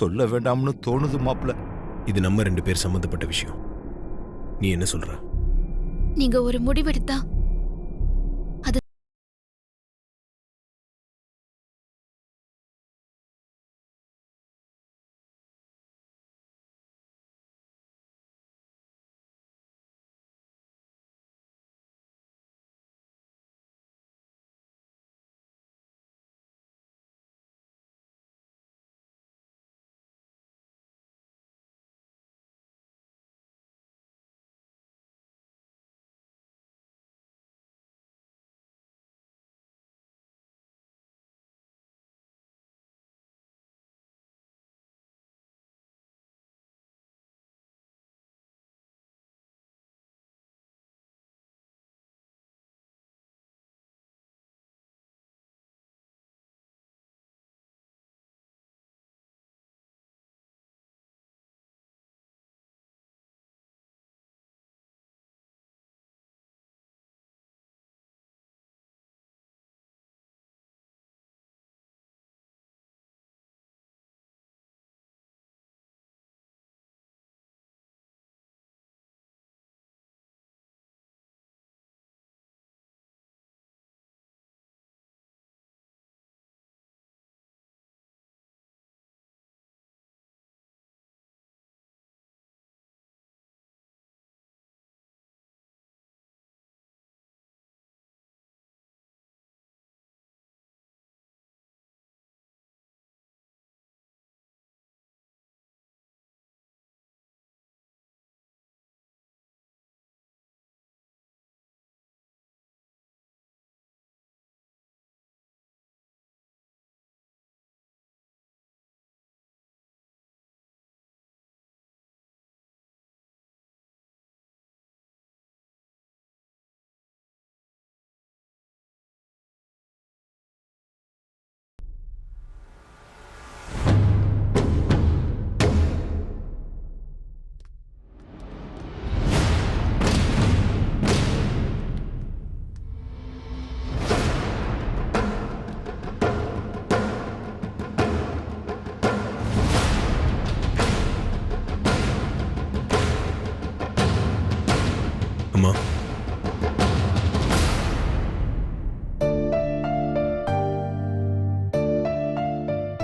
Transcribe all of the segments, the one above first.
சொல்ல வேண்டாம்னு தோணுது மாப்ள. இது நம்ம 2 பேர் சம்பந்தப்பட்ட விஷயம். நீ என்ன சொல்ற? நீங்க ஒரு முடிவெடுத்தா அது அம்மா,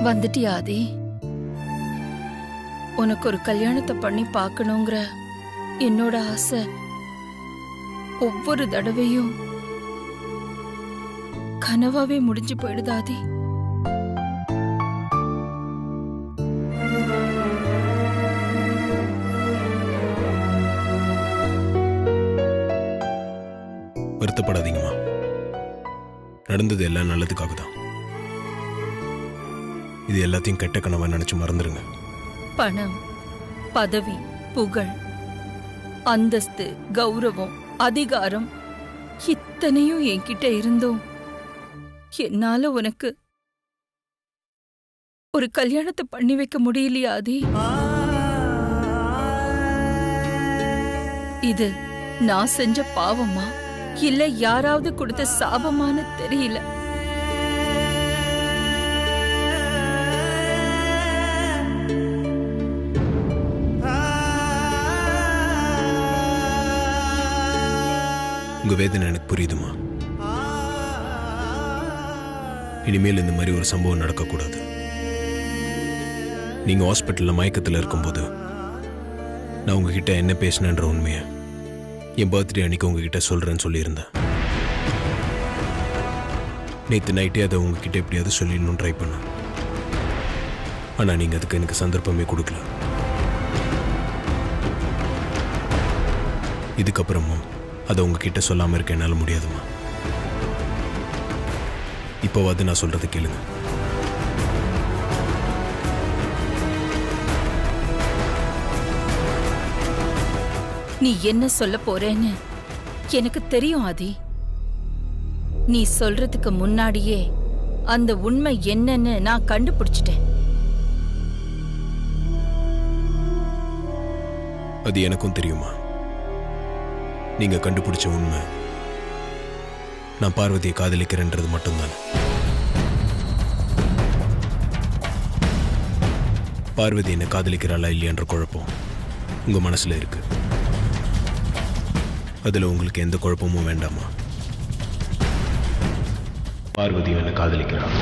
வந்துட்டியா ஆதி? உனக்கு ஒரு கல்யாணத்தை பண்ணி பார்க்கணுங்கிற என்னோட ஆசை ஒவ்வொரு தடவையும் கனவாவே முடிஞ்சு போயிடுது ஆதி. வருத்தப்படாதீங்கம்மா. நடந்தது எல்லாம் நல்லதுக்காக தான். இது எல்லாத்தையும் கெட்ட கனவா நினைச்சு மறந்துருங்க. பணம், பதவி, புகழ், அந்தஸ்து, கௌரவம், அதிகாரம் இத்தனையும் என்கிட்ட இருந்தும் என்னால உனக்கு ஒரு கல்யாணத்தை பண்ணி வைக்க முடியலையா ஆதி? இது நான் செஞ்ச பாவமா இல்ல யாராவது கொடுத்த சாபமானு தெரியல. உங்க வேதனை எனக்கு புரியுதுமா. இனிமேல் இந்த மாதிரி ஒரு சம்பவம் நடக்கக்கூடாது. நீங்க ஹாஸ்பிட்டல்ல மயக்கத்தில் இருக்கும்போது நான் உங்ககிட்ட என்ன பேசினேன்ற உண்மையை என் பர்த்டே அன்னைக்கு உங்ககிட்ட சொல்றேன்னு சொல்லியிருந்தேன். நேற்று நைட்டே அதை உங்ககிட்ட எப்படியாவது சொல்லிடணும்னு ட்ரை பண்ணேன். ஆனால் நீங்கள் அதுக்கு எனக்கு சந்தர்ப்பமே கொடுக்கல. இதுக்கப்புறமும் அதை உங்ககிட்ட சொல்லாமல் இருக்க என்னால் முடியாதுமா. இப்போவாது நான் சொல்றது கேளுங்க. நீ என்ன சொல்ல போறேன்னு எனக்கு தெரியும் ஆதி. நீ சொல்றதுக்கு முன்னாடியே அந்த உண்மை என்னன்னு நான் கண்டுபிடிச்சிட்டேன். அது எனக்கும் தெரியுமா. நீங்க கண்டுபிடிச்ச உண்மை நான் பார்வதியை காதலிக்கிறேன்றது மட்டும்தான். பார்வதி என்ன காதலிக்கிறாளா இல்லையான்ற குழப்பம் உங்க மனசுல இருக்கு. அதுல உங்களுக்கு எந்த குழப்பமும் வேண்டாமா? பார்வதி என்ன காதலிக்கிறாள்.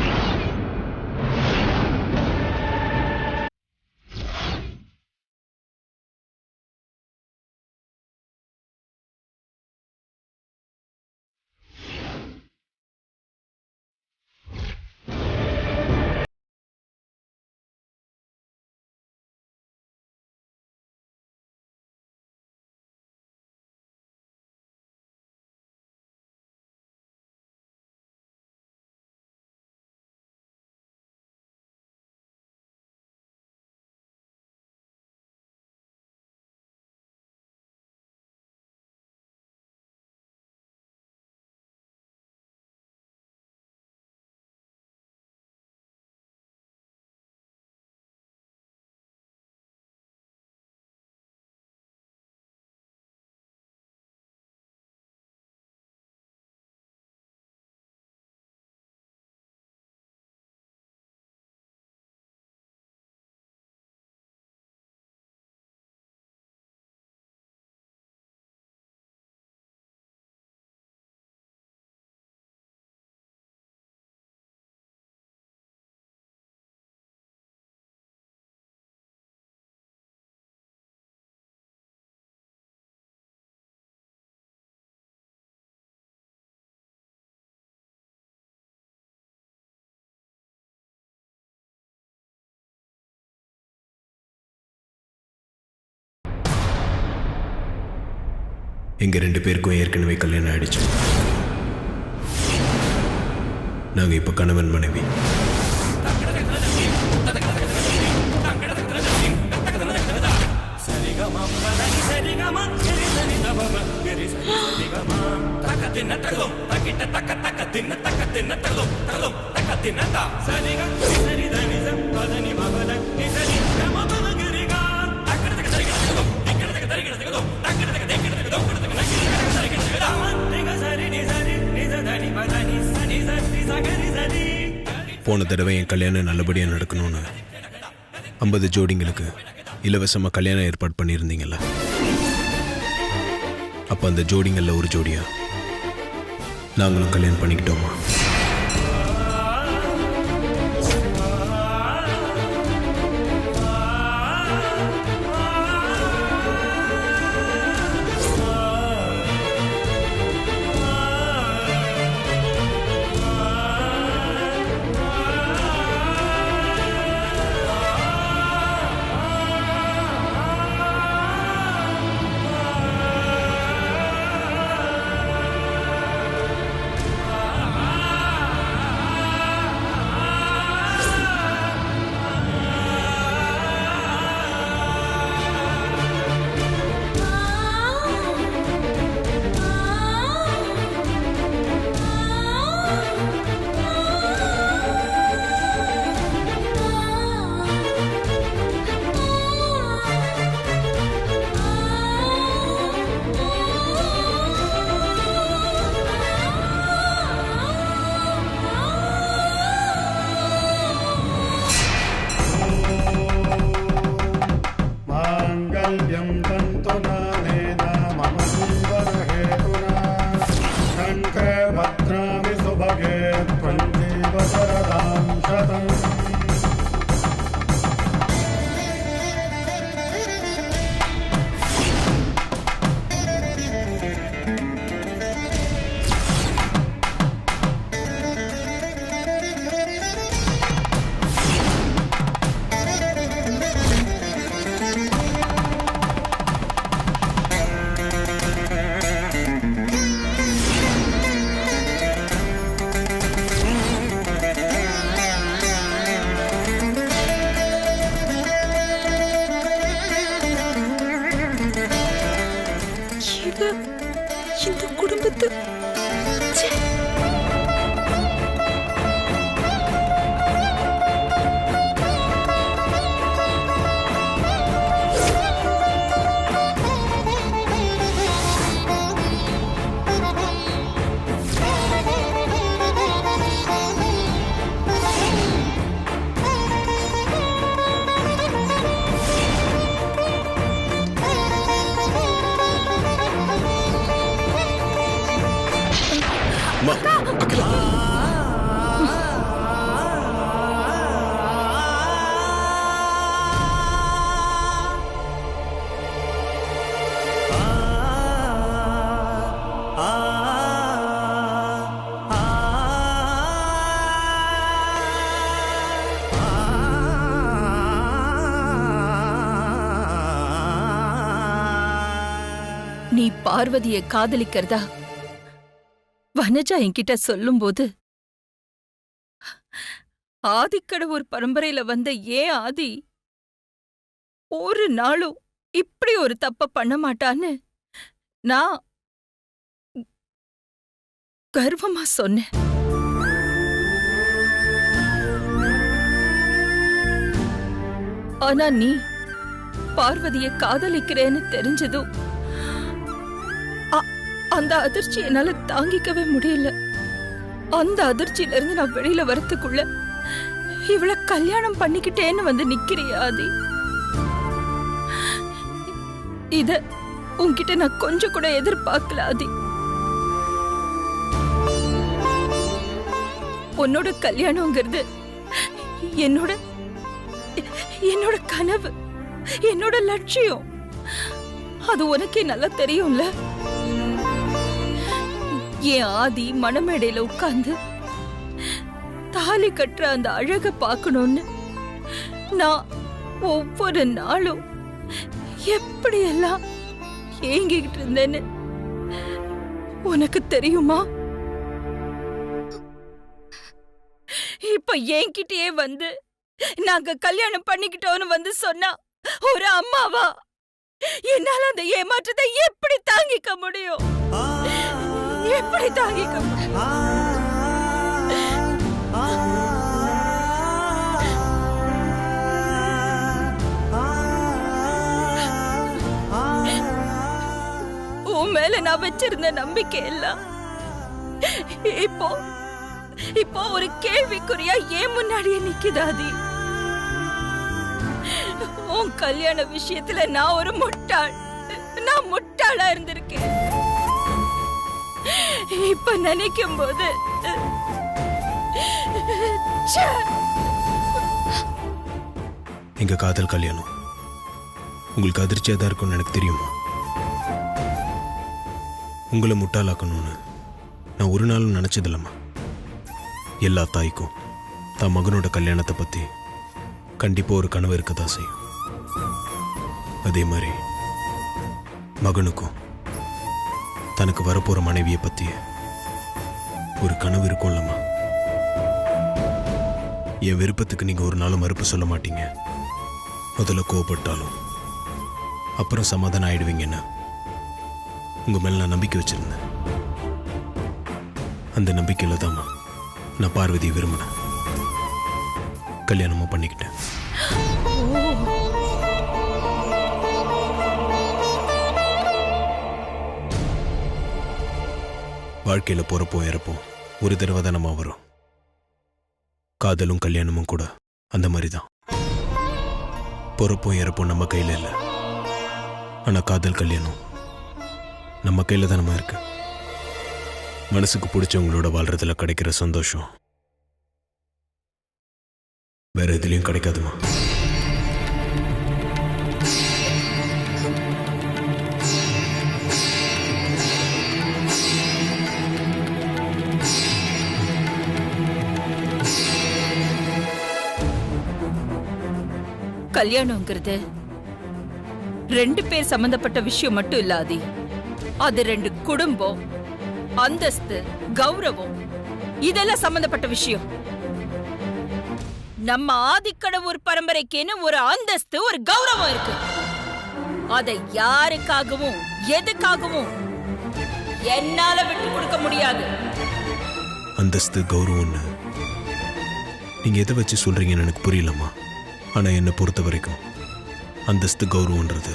எங்க 2 பேருக்கும் ஏற்கனவே கல்யாணம் ஆயிடுச்சு. நாங்க இப்ப கணவன் மனைவி. போன தடவை என் கல்யாணம் நல்லபடியாக நடக்கணும்னு 50 ஜோடிங்களுக்கு இலவசமாக கல்யாணம் ஏற்பாடு பண்ணியிருந்தீங்கல்ல. அப்போ அந்த ஜோடிங்களில் ஒரு ஜோடியா நாங்களும் கல்யாணம் பண்ணிக்கிட்டோமா? இந்த குடும்பத்து அம்மா, அகிலா. நீ பார்வதியை காதலிக்கிறதா வனஜா என்கிட்ட சொல்லும்போது, ஆதிக்கடவுர் பரம்பரையில வந்த ஏன் ஆதி ஒரு நாளும் இப்படி ஒரு தப்ப பண்ண மாட்டான்னு நான் கர்வமா சொன்னேன். ஆனா நீ பார்வதியை காதலிக்கிறேன்னு தெரிஞ்சதும் அந்த அதிர்ச்சி என்னால தாங்கிக்கவே முடியல. அந்த அதிர்ச்சியில இருந்து நான் வெளியில வரத்துக்குள்ள இவளை கல்யாணம் பண்ணிக்கிட்டேன்னு வந்து நிக்கிறியா ஆதி? இத உன்கிட்ட நான் கொஞ்சம் கூட எதிர்பார்க்கல ஆதி. உன்னோட கல்யாணம்ங்கிறது என்னோட என்னோட கனவு, என்னோட லட்சியம். அது உனக்கே நல்லா தெரியும்ல. என் ஆதி மணமேடையில உட்கார்ந்து தாலி கட்டுற அந்த அழக பார்க்கணும்னு நான் ஒவ்வொரு நாளும் எப்படியெல்லாம் ஏங்கிக்கிட்டு இருந்தேன்னு உனக்கு தெரியுமா? இப்ப என்கிட்டயே வந்து நாங்க கல்யாணம் பண்ணிக்கிட்டோன்னு வந்து சொன்னா ஒரு அம்மாவா என்னால அந்த ஏமாற்றத்தை எப்படி தாங்கிக்க முடியும்? எப்படி தாங்கிக்க முடியும்? உன் மேல நான் வச்சிருந்த நம்பிக்கை எல்லாம் இப்போ ஒரு கேள்விக்குறியா ஏன் முன்னாடியே நிக்குதாதி? உன் கல்யாண விஷயத்துல நான் ஒரு முட்டாளா இருந்திருக்கேன். இப்ப நினைக்கும் போது எங்க காதல் கல்யாணம் உங்களுக்கு அதிர்ச்சியா தான் இருக்கும்னு எனக்கு தெரியுமா? உங்களை முட்டாளாக்கணும்னு நான் ஒரு நாளும் நினைச்சதில்லம்மா. எல்லா தாய்க்கும் தான் மகனோட கல்யாணத்தை பத்தி கண்டிப்பா ஒரு கனவு இருக்கதான் செய்யும். அதே மாதிரி மகனுக்கும் தனக்கு வரப்போற மனைவியை பத்தி ஒரு கனவு இருக்கும்லம்மா. என் விருப்பத்துக்கு நீங்க ஒரு நாளும் மறுப்பு சொல்ல மாட்டீங்க. முதல்ல கோவப்பட்டாலும் அப்புறம் சமாதானம் ஆயிடுவீங்கன்னா உங்க மேல நான் நம்பிக்கை வச்சிருந்தேன். அந்த நம்பிக்கையில தாம்மா நான் பார்வதியை விரும்பினேன், கல்யாணமும் பண்ணிக்கிட்டேன். வாழ்க்கையில போறப்போ இறப்போம் ஒரு தடவை தான் நம்ம வரும். காதலும் கல்யாணமும் கூட அந்த மாதிரி தான். பொறுப்பும் இறப்பும் நம்ம கையில இல்லை. ஆனா காதல் கல்யாணம் நம்ம கையில தான் நம்ம இருக்கு. மனசுக்கு பிடிச்சவங்களோட வாழ்றதுல கிடைக்கிற சந்தோஷம் வேற எதுலயும் கிடைக்காதுமா. கல்யாணம்ங்கிறது 2 பேர் சம்பந்தப்பட்ட விஷயம் மட்டும் இல்லாதி. அது 2 குடும்பம், அந்தஸ்து, கௌரவம் இதெல்லாம் சம்பந்தப்பட்ட விஷயம். நம்ம ஆதிக்கடவுர் பரம்பரைக்குன்னு ஒரு அந்தஸ்து, ஒரு கௌரவம் இருக்கு. அதை யாருக்காகவும் எதுக்காகவும் என்னால விட்டு கொடுக்க முடியாது. அந்தஸ்து கௌரவம்னு நீங்க எதை வச்சு சொல்றீங்கன்னு எனக்கு புரியலம்மா. ஆனா என்னை பொறுத்த வரைக்கும் அந்தஸ்து கௌரவன்றது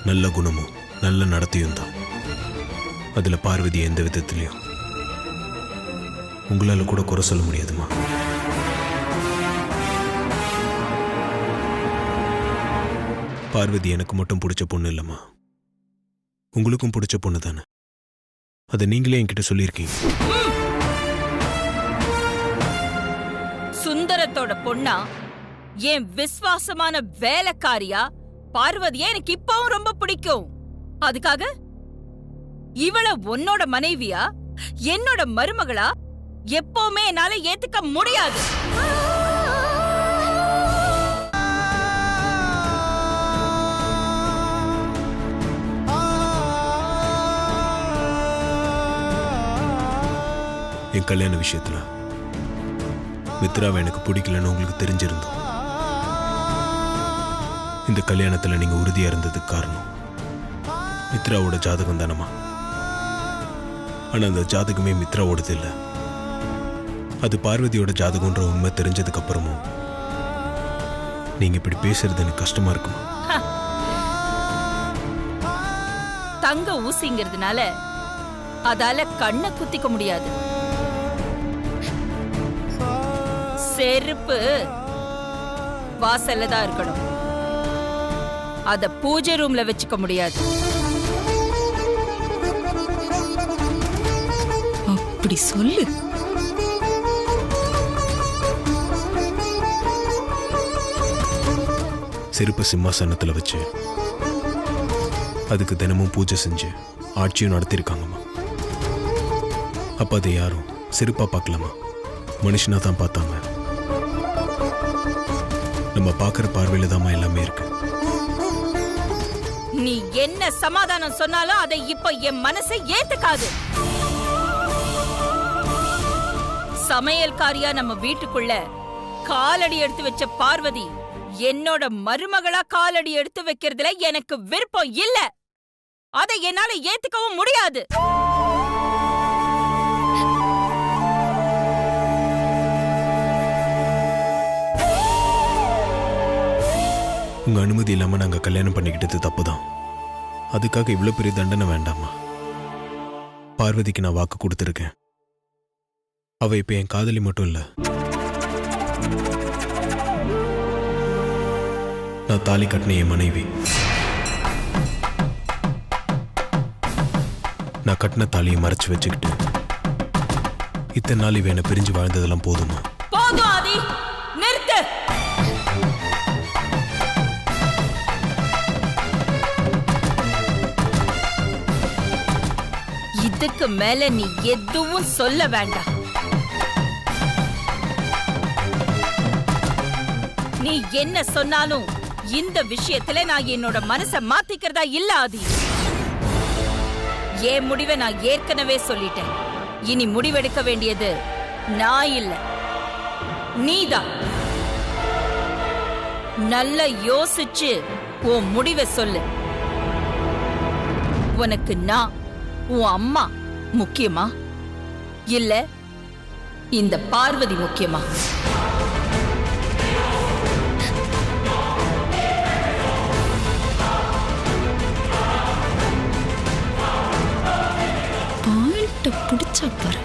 நல்ல குணமும் நல்ல நடத்தையும் தான். அதுல பார்வதி எந்த விதத்திலையும் உங்களால கூட குறை சொல்ல முடியாதுமா. பார்வதி எனக்கு மட்டும் பிடிச்ச பொண்ணு இல்லம்மா, உங்களுக்கும் பிடிச்ச பொண்ணு தானே. அதை நீங்களே என்கிட்ட சொல்லியிருக்கீங்க. காலத்தோட பொண்ணா, என் விசுவாசமான வேலைக்காரியா பார்வதியா எனக்கு இப்பவும் ரொம்ப பிடிக்கும். அதுக்காக இவள உன்னோட மனைவியா என்னோட மருமகளா எப்பவுமே என்னால ஏத்துக்க முடியாது. என் கல்யாண விஷயத்துல மித்ராவை எனக்கு பிடிக்கலன்னு உங்களுக்கு தெரிஞ்சிருந்தோம். இந்த கல்யாணத்துல நீங்க உறுதியா இருந்ததுக்கு காரணம் மித்ராவோட ஜாதகம் தானம்மா. ஆனா அந்த ஜாதகமே மித்ராவோடது இல்ல, அது பார்வதியோட ஜாதகம்ன்ற உண்மை தெரிஞ்சதுக்கு அப்புறமும் நீங்க இப்படி பேசுறது எனக்கு கஷ்டமா இருக்குமா? தங்க ஊசிங்கிறதுனால அதால கண்ணை குத்திக்க முடியாது. செருப்பு வாசல்ல தான் இருக்கணும், அத பூஜை ரூம்ல வச்சுக்க முடியாது. அப்படி சொல்லு. செருப்பு சிம்மாசனத்துல வச்சு அதுக்கு தினமும் பூஜை செஞ்சு ஆட்சியும் நடத்திருக்காங்கம்மா. அப்ப அதை யாரும் செருப்பா பார்க்கலாமா? மனுஷனா தான் பார்த்தாங்க. நம்ம பார்க்குற பார்வையில தாம்மா எல்லாமே இருக்கு. நீ என்ன சமாதானம் சொன்னாலும் அதை இப்ப என் மனசை ஏத்துக்காது. சமையல்காரியா நம்ம வீட்டுக்குள்ள காலடி எடுத்து வச்ச பார்வதி என்னோட மருமகளா காலடி எடுத்து வைக்கிறதுல எனக்கு விருப்பம் இல்ல. அதை என்னால ஏத்துக்கவும் முடியாது. உங்க அனுமதி இல்லாம நாங்க கல்யாணம் பண்ணிக்கிட்டது தப்புதான். அதுக்காக இவ்வளவு பெரிய தண்டனை வேண்டாமா? பார்வதிக்கு நான் வாக்கு கொடுத்துருக்கேன். அவ இப்ப என் காதலி மட்டும் இல்ல, நான் தாலி கட்டின என் மனைவி. நான் கட்டின தாலியை மறைச்சு வச்சுக்கிட்டு இத்தனை நாள் இவ என்னை பிரிஞ்சு வாழ்ந்ததெல்லாம் போதுமா? போதும் ஆதி, நிறுத்து. இதுக்கு மேல நீ எதுவும் சொல்ல வேண்டாம். நீ என்ன சொன்னாலும் இந்த விஷயத்துல நான் என்னோட மனசை மாத்திக்கிறதா இல்ல ஆதி. என் முடிவை நான் ஏற்கனவே சொல்லிட்டேன். இனி முடிவெடுக்க வேண்டியது நான் இல்ல, நீதான். நல்லா யோசிச்சு உன் முடிவை சொல்லு. உனக்கு நான் உன் அம்மா முக்கியமா இல்ல இந்த பார்வதி முக்கியமா? பாயிண்ட பிடிச்சா பாரு.